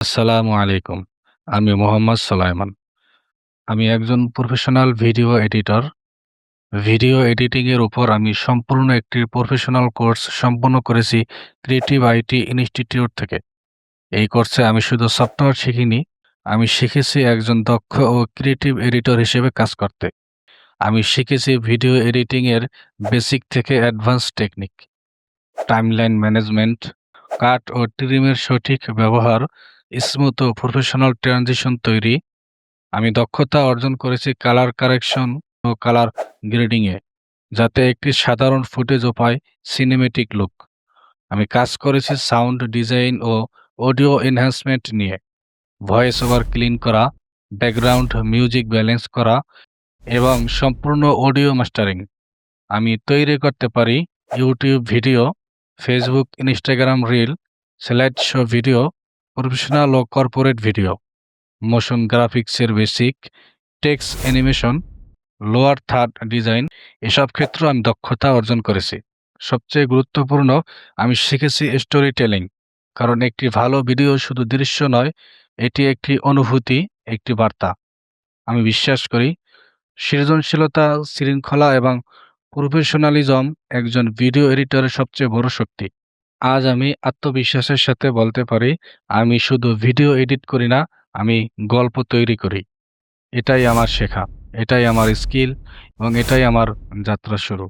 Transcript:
আসসালামু আলাইকুম। আমি মোহাম্মদ সোলায়মান। আমি একজন professional video editor. Video editing এর উপর আমি সম্পূর্ণ একটি প্রফেশনাল কোর্স সম্পন্ন করেছি ক্রিয়েটিভ আইটি ইনস্টিটিউট থেকে। এই কোর্সে আমি শুধু সফটওয়্যার শিখিনি, আমি শিখেছি একজন দক্ষ ও ক্রিয়েটিভ এডিটর হিসেবে কাজ করতে। আমি শিখেছি ভিডিও এডিটিং এর বেসিক থেকে অ্যাডভান্স টেকনিক, টাইমলাইন ম্যানেজমেন্ট, কাট ও ট্রিমের সঠিক ব্যবহার, স্মুথ ও প্রফেশনাল ট্রানজিশন তৈরি। আমি দক্ষতা অর্জন করেছি কালার কারেকশন ও কালার গ্রেডিংয়ে, যাতে একটি সাধারণ ফুটেজও পায় সিনেমেটিক লুক। আমি কাজ করেছি সাউন্ড ডিজাইন ও অডিও এনহ্যান্সমেন্ট নিয়ে, ভয়েস ওভার ক্লিন করা, ব্যাকগ্রাউন্ড মিউজিক ব্যালেন্স করা এবং সম্পূর্ণ অডিও মাস্টারিং। আমি তৈরি করতে পারি YouTube video, Facebook, Instagram reel, slide show video, professional ও কর্পোরেট ভিডিও, মোশন গ্রাফিক্সের basic, text animation, lower third design. এসব ক্ষেত্রে আমি দক্ষতা অর্জন করেছি। সবচেয়ে গুরুত্বপূর্ণ, আমি শিখেছি স্টোরি টেলিং, কারণ একটি ভালো ভিডিও শুধু দৃশ্য নয়, এটি একটি অনুভূতি, একটি বার্তা। আমি বিশ্বাস করি সৃজনশীলতা, শৃঙ্খলা এবং প্রফেশনালিজম একজন ভিডিও এডিটরের সবচেয়ে বড় শক্তি। আজ আমি আত্মবিশ্বাসের সাথে বলতে পারি, আমি শুধু ভিডিও এডিট করি না, আমি গল্প তৈরি করি। এটাই আমার শেখা, এটাই আমার স্কিল এবং এটাই আমার যাত্রা শুরু।